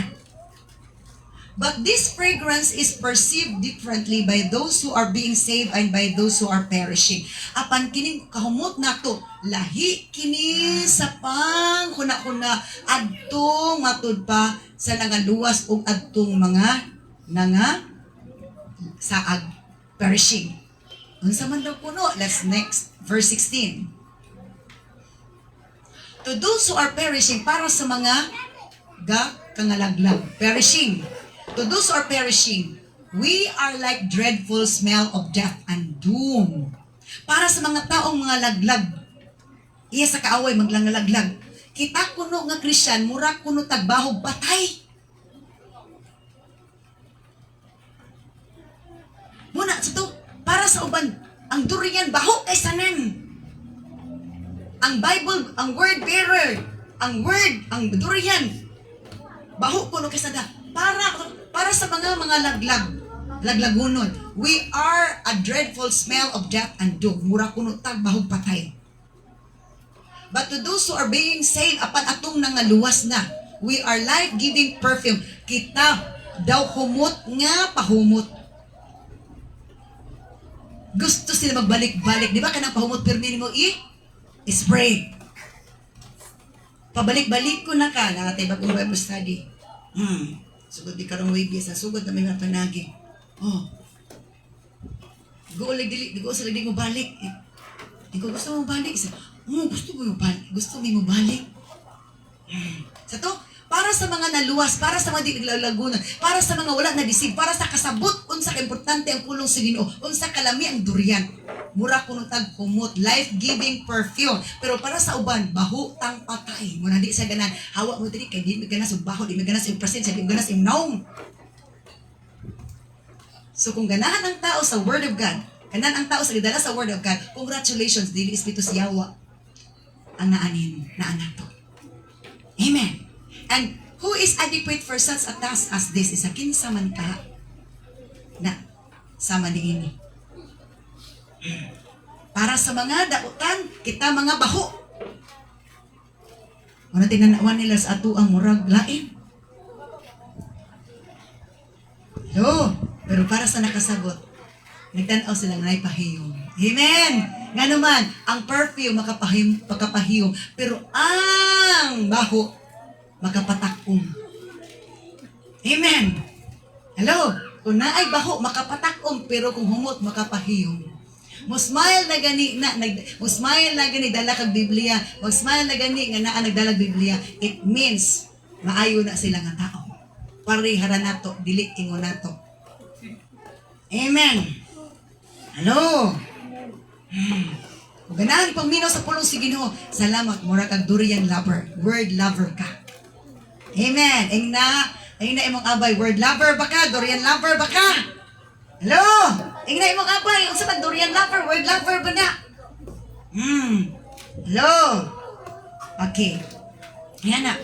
But this fragrance is perceived differently by those who are being saved and by those who are perishing. Apan kining kahumot nato, lahi kini sa pang kuna-kuna adtong matud pa sa nangaluwas ug adtong mga saag perishing. Unsa man daw puno? Let's next verse 16. To those who are perishing, para sa mga kangalaglag, perishing. To those who are perishing, we are like dreadful smell of death and doom. Para sa mga taong mga laglag, iya sa kaaway maglangalaglag. Kita kuno nga Christian, mura kuno tagbahog patay. Muna sa to, para sa uban, ang durian baho kay sanan. Ang Bible, ang word bearer, ang durian, baho kuno kay sada. Para sa mga laglagunon, we are a dreadful smell of death and doom. Mura kuno tagbahog patay. But to those who are being saved, apan atong nangaluwas na, we are life-giving perfume. Kita daw humot nga pahumot. Gusto sila magbalik-balik. Di ba kanang pahumot pirmi mo spray. Pabalik-balik ko na ka. Natay bagong Bible study. Sugod di karong wigi. Sa sugod na may matunagi. Go sa lagdi mo balik. Ikaw gusto mo balik. Gusto mo balik. Sa to, para sa mga naluwas, para sa mga naglagunan, para sa mga wala na-deceive, para sa kasabot, unsa ka importante ang pulong sa Ginoo, unsa kalami ang durian. Mura kuno tag kumot, life-giving perfume. Pero para sa uban, baho tang patay. Muna di sa ganan, hawa mo diri kay di mi ganas og baho, di mi ganas og presensya, di mi ganas og naong. So kung ganahan ang tao sa Word of God, ganahan ang tao sa gidala sa Word of God, congratulations, dili Espiritu si Yawa ang naanin na anato. Amen. And who is adequate for such a task as this? Isa kinsa man ka na sama niini. Para sa mga dautan, kita mga baho. Ano tinanawan nila sa ato ang murag lain? Pero para sa nakasagot, nagtanaw silang naipahiyong. Amen! Nga naman, ang perfume makapahiyong, pero ang baho makapatakong. Amen! Hello? Kung naay baho, makapatakong, pero kung humot, makapahiyong. Musmile na gani dala kag Biblia. Musmile na gani nga naa nagdalag Biblia. It means maayo na sila nga tao. Parihara nato, dili ingon nato. Amen. Hello. Kung ganahan pangminaw sa pulong si Ginoo, salamat, mura kag durian lover, word lover ka. Amen. Ayun na imong abay, word lover ba ka? Durian lover ba ka? Hello? Ayun na imong abay, unsa man durian lover, word lover ba na? Hello? Okay. Yan na.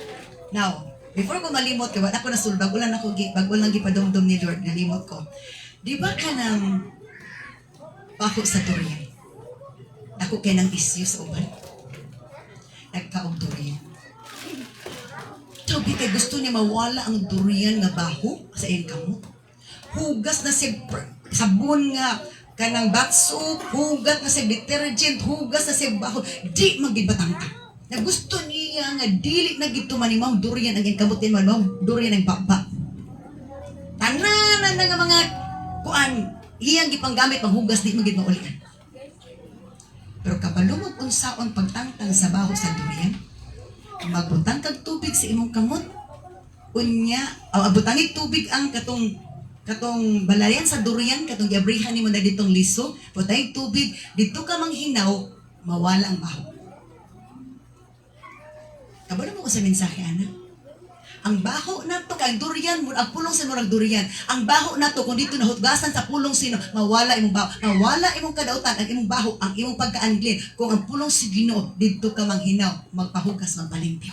Now, before ko malimot, kaya ako nasul, bago lang gipadumdum ni Lord, nalimot ko. Di ba ka nang bako sa durian? Ako kay nang isyu sa uban. Nagkaong durian. Sabi kay gusto niya mawala ang durian nga baho sa iyang kamot. Hugas na si sabon nga kanang bath soap, hugas na si detergent, hugas na si baho. Di magibatang ka. Na gusto niya nga dili na gito manimaw durian ang iyang kamot din manimaw durian ang baba. Tanan nga mga kuan iyang gipanggamit panghugas di magid maulian. Pero kabalumot unsaon pagtangtang sa baho sa durian, magbutang kag tubig sa imong kamot. Unya, abutangig tubig ang katong balayan sa durian, katong giabrihan nimo na ditong liso, butangig tubig, dito ka manghinaw, mawala ang baho. Kabalo mo ko sa mensahe, ana? Ang baho na to, kay durian, ang pulong sa murag durian, ang baho na to, kung dito nahutgasan sa pulong sino, mawala imong baho, mawala imong kadautan, ang imong baho, ang imong pagkaanglin, kung ang pulong si Ginoo, dito ka manghinaw, magpahugas, magpalimpyo.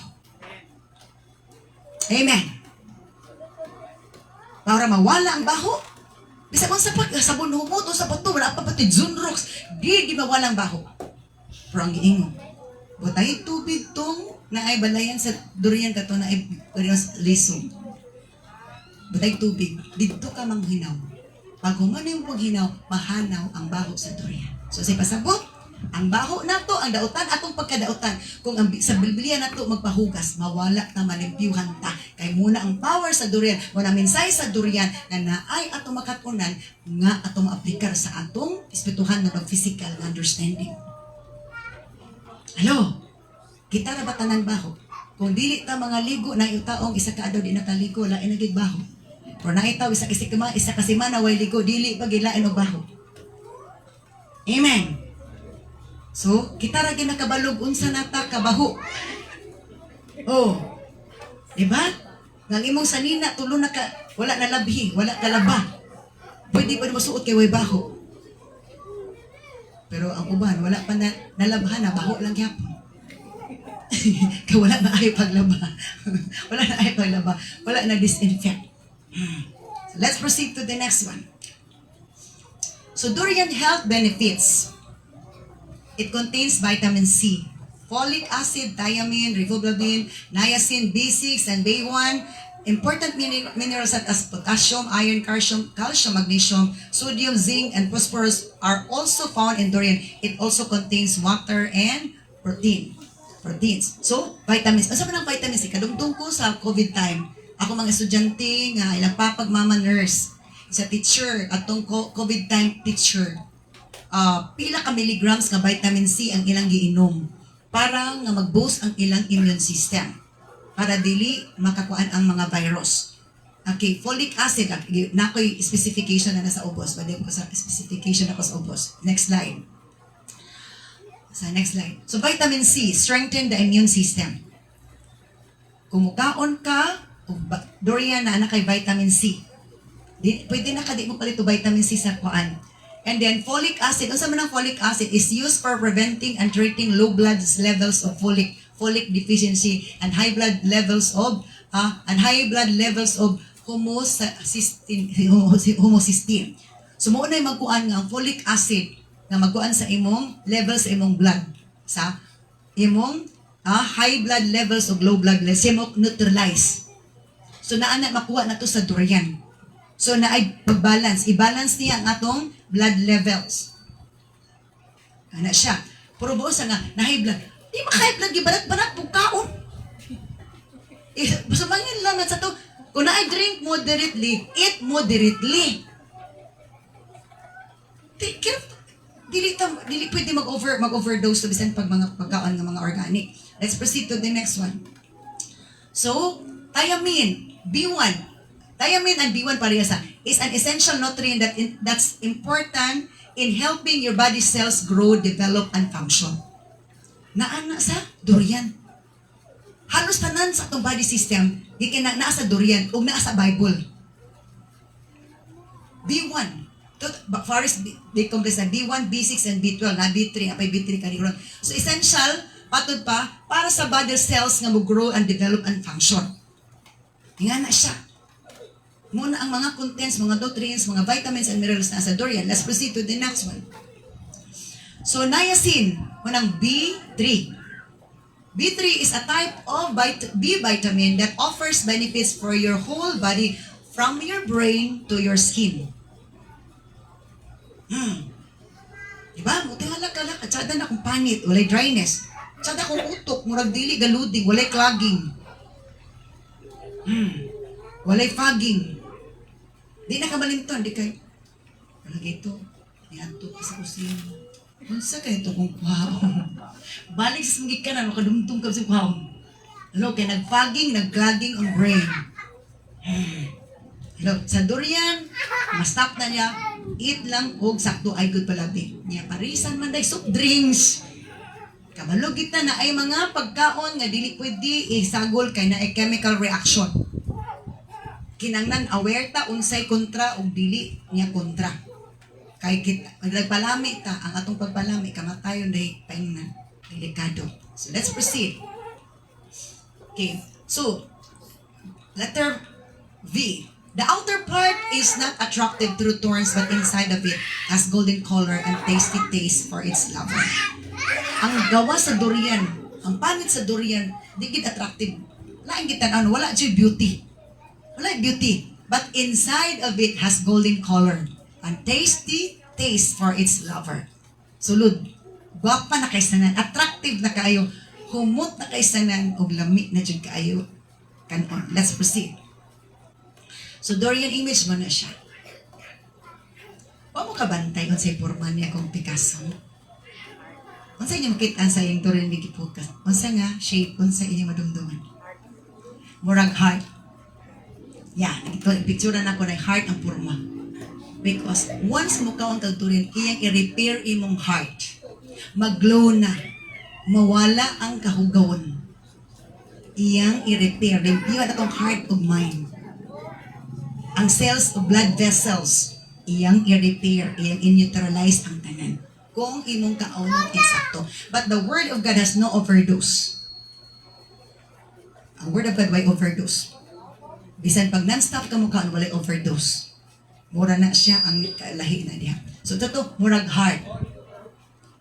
Amen. Para mawala ang baho, bisa kung sa sabon humot o sa bato, wala pa pati Zunrox, di mawala ang baho. Pero ang giingon, butay tubig tong na ay balayan sa durian kato na ay liso. butay tubig, dito ka manghinaw. Pag humano yung paghinaw, mahanaw ang baho sa durian. So sa pasabot, ang baho nato, ang dautan, atong pagkadautan, kung ang, sa Biblia nato magpahugas, mawala na malimpyuhan ta. Kay muna ang power sa durian, muna minsay sa durian, na naay atong makatunan, nga atong maaplikar sa atong espituhan na physical understanding. Hello? Kita na ba tanan baho? Kung dili ta mga ligo na yung taong isa ka adlaw di nakaligo, lain nagig baho. Pero naitaw isa ka semana way ligo, dili pag ilain og baho. Amen. So, kita ra ginakabalog unsa nata kabaho. Oh. Diba? Nang imong sanina tulo na ka wala na labhi, wala ka laba. Pwede pa mo suot kay way baho. Pero ang uban wala pa na nalabhan na baho lang gyapon. Kaya wala na ay paglaba. Wala na ay paglaba. Wala na disinfect. So let's proceed to the next one. So durian health benefits. It contains vitamin C, folic acid, thiamine, riboflavin, niacin, B6, and B1. Important minerals such as potassium, iron, calcium, magnesium, sodium, zinc, and phosphorus are also found in durian. It also contains water and proteins. So, vitamins. Asa man ang vitamins? Kadungtong ko sa COVID time. Ako mga estudyante nga ilang papag mama nurse, sa teacher, atong COVID time teacher. Pila ka milligrams nga vitamin C ang ilang giinom para nga mag-boost ang ilang immune system para dili makakuan ang mga virus. Okay, folic acid, nakoy specification na nasa ubos. Pwede ko sa specification ako sa ubos. Next slide. Next slide. So, vitamin C, strengthen the immune system. Kung mukaon ka, durian na kay vitamin C. Pwede na ka di mo palit vitamin C sa kuan. And then, folic acid. Unsa man ang folic acid is used for preventing and treating low blood levels of folic deficiency and high blood levels of homocysteine. So, mo na magkuan nga ang folic acid na magkuan sa imong levels sa imong blood, sa imong high blood levels o low blood levels, mo neutralize. So naana makuha na to sa durian. So naay pag-balance, i-balance niya ang atong blood levels. Ana siya. Pero buos nga na high blood. Di ba high blood gibalat-balat pug kaon? Basta mangin lang sa to. Kung naay drink moderately, eat moderately. Dili pwede mag-overdose to bisan pag mga pagkaon ng mga organic. Let's proceed to the next one. So, thiamine, B1. Thiamine and B1 parehasa is an essential nutrient that's important in helping your body cells grow, develop, and function. Naana sa durian. Halos tanan sa atong body system, naa sa durian o naa sa Bible. B1. Forest, they comprise na B1, B6, and B12, na B3, apay B3 kaniron. So, essential, patod pa, para sa body cells nga mag-grow and develop and function. Nga na siya. Muna ang mga contents, mga nutrients, mga vitamins and minerals na sa durian. Let's proceed to the next one. So, niacin, munang B3. B3 is a type of B vitamin that offers benefits for your whole body from your brain to your skin. Diba? Mutingala ka lang. Atsada na kung panit, walay dryness. Atsada kung utok, murag dili galuding, walay clogging. Walay fogging. Di na ka malinton, di kay, wala gito, nianto ka sa kusina. Unsa ka ito kung kuhaon? Balik sa sumigit ka na, makadumtong ka sa kuhaon. Ano, kaya nag-fogging, nag-clogging ang brain. Hello, sa durian, ma-stop na niya, eat lang og sakto ay good palabi. Niya parisan man day soft drinks. Kabalo kita na ay mga pagkaon nga dili pwede isagol kay na ay chemical reaction. Kinanglan aware ta unsay kontra og dili niya kontra. Kay kita nagpalami ta ang atong pagpalami kamatayon day paingnan. Delikado. So let's proceed. Okay. So letter V. The outer part is not attractive through thorns, but inside of it has golden color and tasty taste for its lover. Ang gawa sa durian, ang panit sa durian, di gid attractive. Lain kita wala jud beauty. Wala beauty. but inside of it has golden color, and tasty taste for its lover. Sulod, gwapa na kay sanan, attractive na kayo, humot na kay sanan, ug lami na jud kaayo. Kanon, let's proceed. So Dorian image mo na siya. Wa mo kabantay unsay porma niya kung Picasso. Unsa inyo makita sa iyong Dorian gipukas? Unsa nga shape, unsa inyo madumduman? Murag heart. Yeah, ito picture na ako na heart ang porma. Because once mo kaon kag Dorian, iyang i-repair imong heart. Mag-glow na. Mawala ang kahugawon. Iyang i-repair. Iyang atong heart of mind. Ang cells of blood vessels, iyang i-repair, iyang i-neutralize ang tanan. Kung imong kaunong eksakto. But the Word of God has no overdose. Ang Word of God, why overdose? Bisan pag non-stop ka mo kaon, walay overdose. Mura na siya ang lahi na diha. So, ito, murag heart.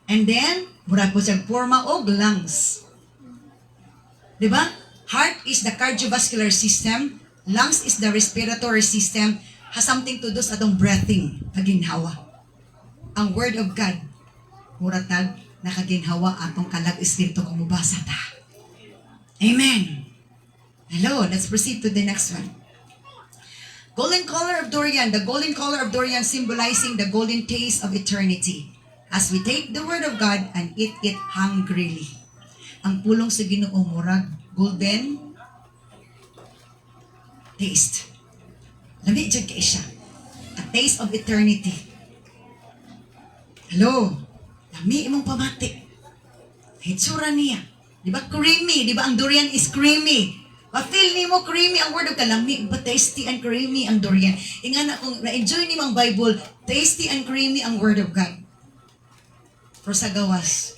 And then, murag po siya forma o lungs. Diba? Heart is the cardiovascular system. Lungs is the respiratory system, has something to do sa atong breathing, kaginhawa. Ang Word of God, muratag, nakaginhawa atong kalag espiritu kung mubasa ta. Amen. Hello, let's proceed to the next one. Golden color of durian, the golden color of durian symbolizing the golden taste of eternity. As we take the Word of God and eat it hungrily. Ang pulong sa Ginoo murag golden taste. Lami dyan kay siya. A taste of eternity. Hello? Lami imong pamati. Hitsura niya. Di ba creamy? Di ba ang durian is creamy? Pa-feel ni mo creamy ang word of God. Lami ba tasty and creamy ang durian? Inga na kung na-enjoy ni mo ang Bible, tasty and creamy ang word of God. Pero sa gawas,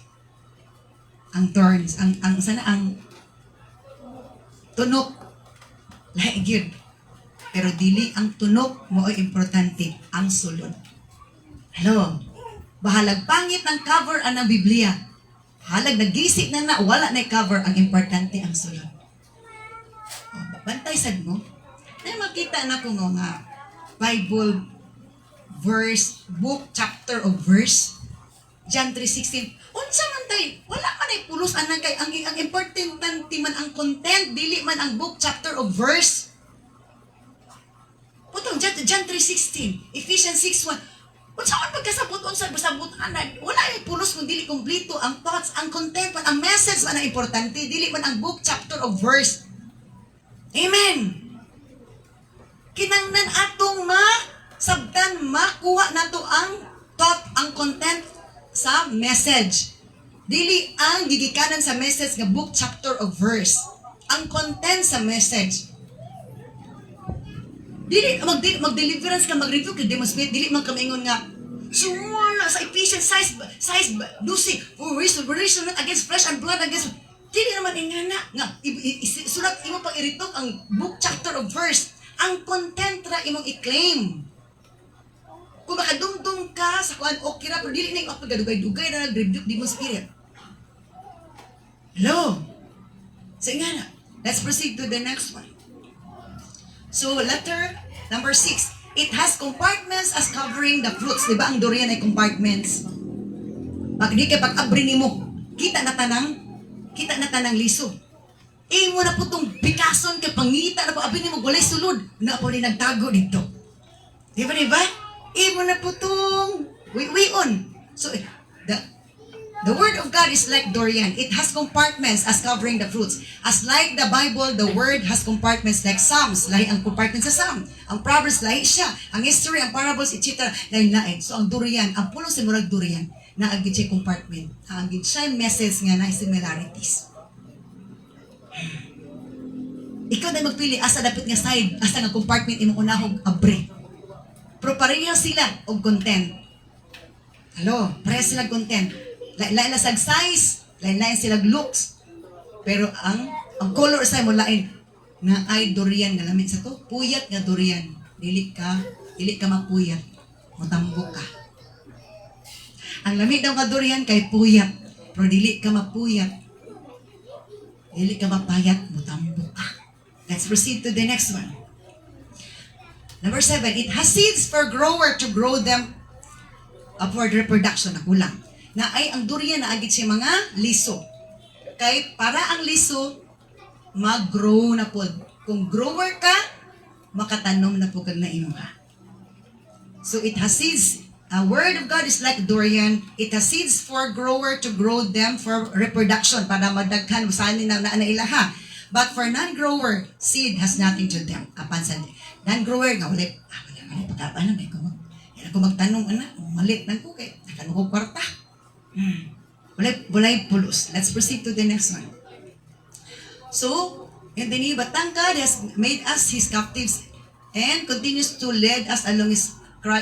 ang thorns, ang tunok, lahi gyud. Pero dili ang tunok mo ay importante, ang sulod. Hello? Bahalag pangit ang cover ang Biblia. Halag nagisip na wala na cover, ang importante ang sulod. O, bantay sad mo. Na makita na ko nga Bible verse, book, chapter of verse. John 3:16. Unsa man tay, wala man ay pulos anang kay ang importante man ang content, dili man ang book, chapter of verse. Putong John 3:16, Ephesians 6:1. Unsa man pagkasabot unsa basabot anan, wala ay pulos kung dili kumpleto ang thoughts, ang content man, ang message man ang importante, dili man ang book, chapter of verse. Amen. Kinanglan atong sabtan makuha nato ang thought, ang content sa message. Dili ang gigikanan sa message nga book, chapter of verse. Ang content sa message. Dili mag-deliverance ka, mag-review ka, demonstrate, dili man ka maingon nga sumula sa Ephesians size dusi for relation not against flesh and blood against. Dili naman ingana nga sulat imo pang iritok ang book, chapter of verse. Ang content ra imong i-claim. Kung makadumdum ka sa kuan okay ra, pero dili na yung pagdugay-dugay na nag-rebuke di mo spirit. Hello? So nga na, let's proceed to the next one. So letter number 6. It has compartments as covering the fruits. Diba ang durian ay compartments? Pag di ka pag-abri ni mo, kita na tanang liso. Mo na po itong Picasso kay pangita na po abri ni mo, walay sulod. Na po rin nagtago dito. Diba? Mo na po itong wion. So, the Word of God is like durian. It has compartments as covering the fruits. As like the Bible, the Word has compartments like Psalms. Lahi ang compartment sa Psalm. Ang Proverbs, lahi siya. Ang history, ang parables, etc. Lain-lain. So, ang durian, ang pulong sa murag durian, naagid siya compartment. Naagid siya message nga na similarities. Ikaw na magpili, asa dapat nga side, asa nga compartment imong unahog abre. Pero pareho sila og content. Hello, pareho sila content. Lain na sa size, lain sila looks. Pero ang color sa mo lain na ay durian nga lamin sa to. Puyat nga durian. Dili ka mapuyat. Motambok ka. Ang lamig daw nga durian kay puyat. Pero dili ka mapuyat. Dili ka mapayat, motambok ka. Let's proceed to the next one. Number 7, it has seeds for grower to grow them upward reproduction na kulang. Na ay ang durian na agit siya mga liso. Kay para ang liso mag-grow na pod. Kung grower ka, makatanom na po kag naimo ka. So it has seeds. A word of God is like durian. It has seeds for grower to grow them for reproduction para madaghan usahan na ilaha. But for non-grower, seed has nothing to them. Apan sa non-grower nga wala pagkabana may ko magtanong ana malit nang ko kay nakano ko kwarta. Walay pulos. Let's proceed to the next one. So, and then Batangkad has made us his captives and continues to lead us along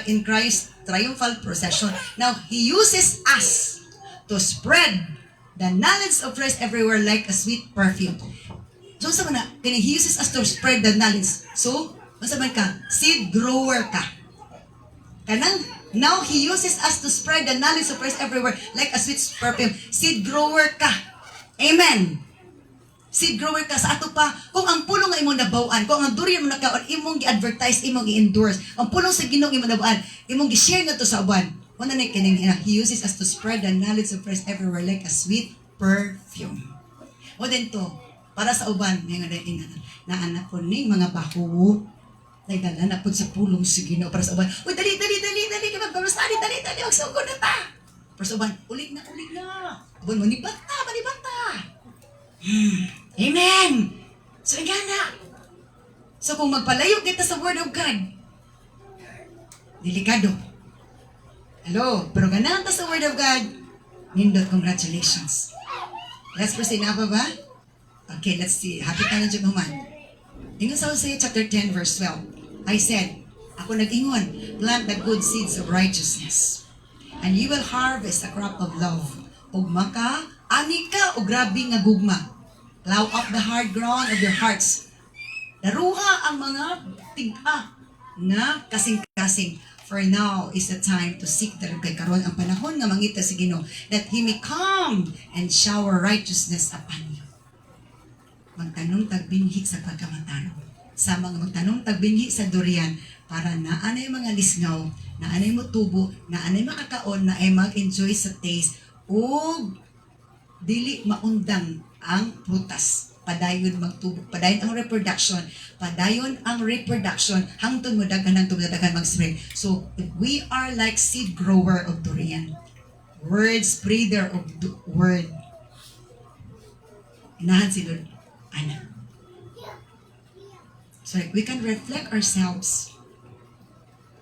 in Christ's triumphal procession. Now, he uses us to spread the knowledge of Christ everywhere like a sweet perfume. So, sa mana, he uses us to spread the knowledge. So, masaman ka, seed grower ka. Kanang, now, he uses us to spread the knowledge of Christ everywhere like a sweet perfume. Seed grower ka. Amen. Seed grower ka sa ato pa, kung ang pulong nga imong nabawaan, kung ang durian mo nakaon, imong gi-advertise, imong gi-endorse, ang pulong sa Ginoo imong nabawaan, imong gi-share na to sa uban. Wala na kining he uses us to spread the knowledge of Christ everywhere like a sweet perfume. O din to, para sa uban, may nga dahil na anak ko ning mga baho, nagdala na po sa pulong sa Ginoo para sa uban. Uy, dali, magkalusari, dali, magsugod na ta. Para sa uban, ulit na. Uban, manibata. Amen! So, ingana. So, kung magpalayo kita sa Word of God, delikado. Hello? Pero ganahan ta sa Word of God, nindot, congratulations. Let's proceed na ba? Okay, let's see. Happy ka na dyan naman. Ingon sa Hosea chapter 10 verse 12. I said, ako nag-ingon, plant the good seeds of righteousness, and you will harvest a crop of love. Ugma ka, ani ka, o grabe nga gugma. Plow up the hard ground of your hearts. Daruha ang mga tigha na kasing-kasing. For now is the time to seek the Lord. Kay karon ang panahon nga mangita si Ginoo that He may come and shower righteousness upon you. Magtanong tagbinhi sa pagkamataro. Sa mga magtanong tagbinhi sa durian para naanay mga lisngaw, naanay mo tubo, naanay makakaon, na ay mag-enjoy sa taste o dili maundang ang prutas. Padayon magtubo, padayon ang reproduction, hangtod mo daghan ng tubo, daghan mag-spread. So, if we are like seed grower of durian, word spreader of word, inahan si Lord, anak. So, we can reflect ourselves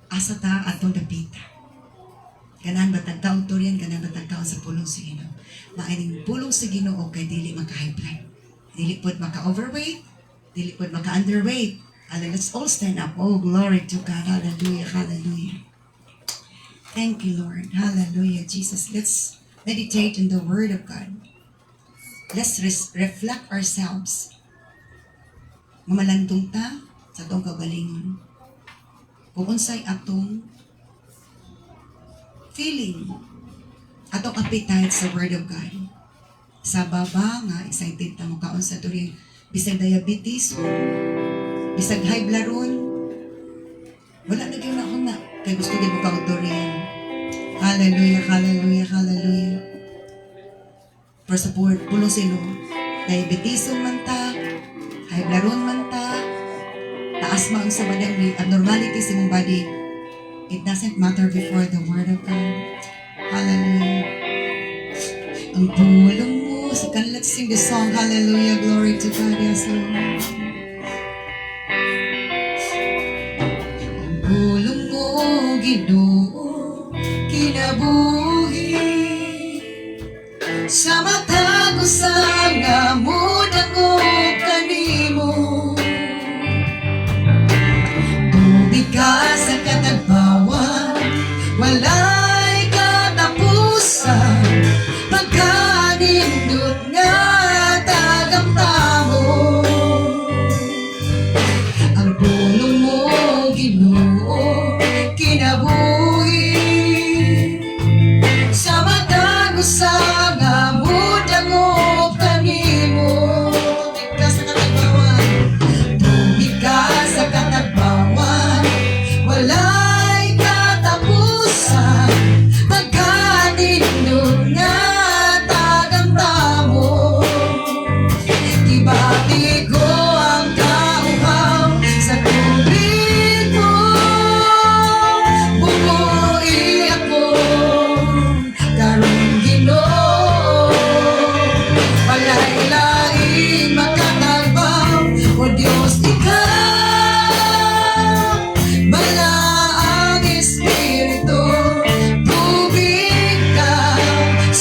asa ta atong dapita. Ganahan ba tagkaon durian, ganahan ba tagkaon sa pulong sa Ginoo. Maaning pulong sa Ginoo kay dili maka-high blood. Dili pod maka-overweight, dili pod maka-underweight. Let's all stand up. Oh, glory to God. Hallelujah, hallelujah. Thank you, Lord. Hallelujah, Jesus. Let's meditate in the Word of God. Let's reflect ourselves. Mamalandong ta sa atong kagalingon. Kung unsay atong feeling, atong appetite sa Word of God. Sa baba nga, excited ta mo kaon sa durian. Bisag diabetes, bisag high blood ron, wala na gyud ako na. Kaya gusto din mo kaon durian. Hallelujah, hallelujah, hallelujah. Pero sa pulong sino, diabetes man ta, high blood ron man ta, taas ma ang sa badang may abnormality sa mong body, it doesn't matter before the Word of God. Hallelujah. Ang pulong mo, so let's sing the song, hallelujah, glory to God, yes Lord. Ang pulong mo, Ginoo, kinabuhi, sa mata ko sa nga mo dangog kanimo. Tubig ka sa katagbawan, walay katapusan, pagkanindot nga tagamtamo.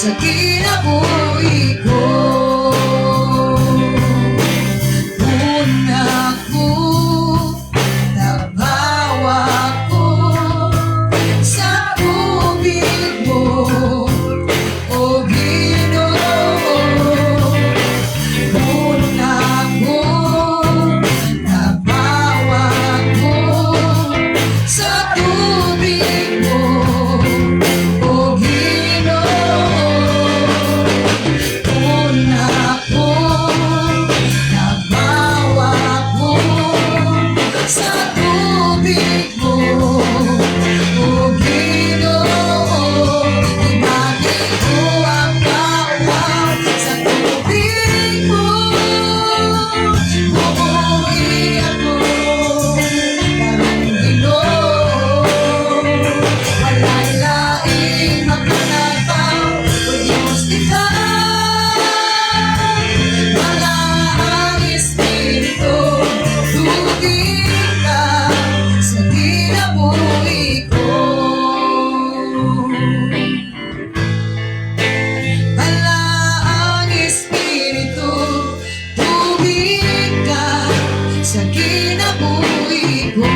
sa kinabuhi ko. Una ko, nabawa ko sa tubig mo, O Ginoo. Una ko, nabawa ko sa tubig mo, O Ginoo. Una ko, nabawa ko sa tubig mo, O Ginoo. Ibalik ko ang bawat sa tubig mo. Bumuhi ako karong Ginoo. Walay laing makanataw, O Diyos divine. Wala ang Espiritu, tubig ka sa kinabuhi ko. Wala ang Espiritu, tubig ka sa kinabuhi ko.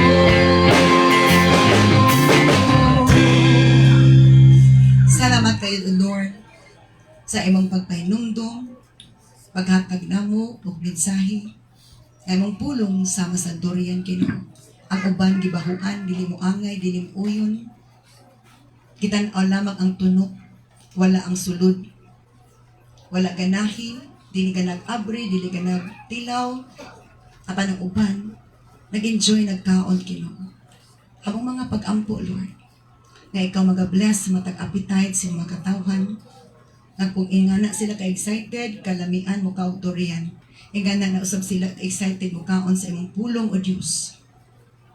Salamat kayo, Lord, sa imong pagpahinumdum, paghatag namo og mensahe, imong pulong sama sa durian Ginoo. Ang uban gibahuan, dili mo angay, dili mo uyon. Kitan-aw lamang ang tunok, wala ang sulod. Wala ganahi, dili ka nag-abri, dili ka nagtilaw. Apan ang uban, nag-enjoy, nagkaon Ginoo. Among mga pag-ampo, Lord, nga ikaw mag-bless matag appetite sa mga katawhan. Nga kung ingana sila ka-excited, kalamian mo ka-autorian. Ingana na usab sila excited mo kaon sa imong pulong, O Diyos.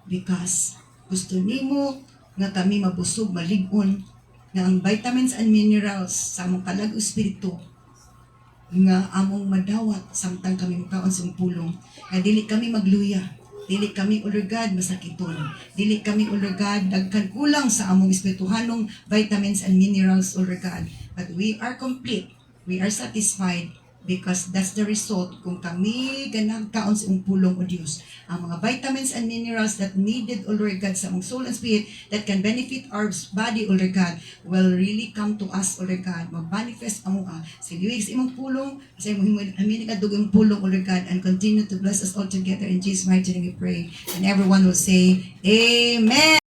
Because gusto nimo nga kami mabusog, malig-on, nga ang vitamins and minerals sa among kalag espiritu nga among madawat samtang kami mukaon sa imong pulong. Nga dili kami magluya, dili kami ulugad masakiton, dili kami ulugad dagkan kulang sa among espirituhanong vitamins and minerals, ulugad. But we are complete, we are satisfied, because that's the result kung kami ganang kaon sa imong pulong, O Diyos. Ang mga vitamins and minerals that needed, O Lord God, sa among soul and spirit that can benefit our body, O Lord God, will really come to us, O Lord God. Mag-manifest ang mga sa liwig sa imong pulong, sa imong himinig at dugong pulong, O Lord God, and continue to bless us all together. In Jesus' mighty name we pray. And everyone will say, Amen.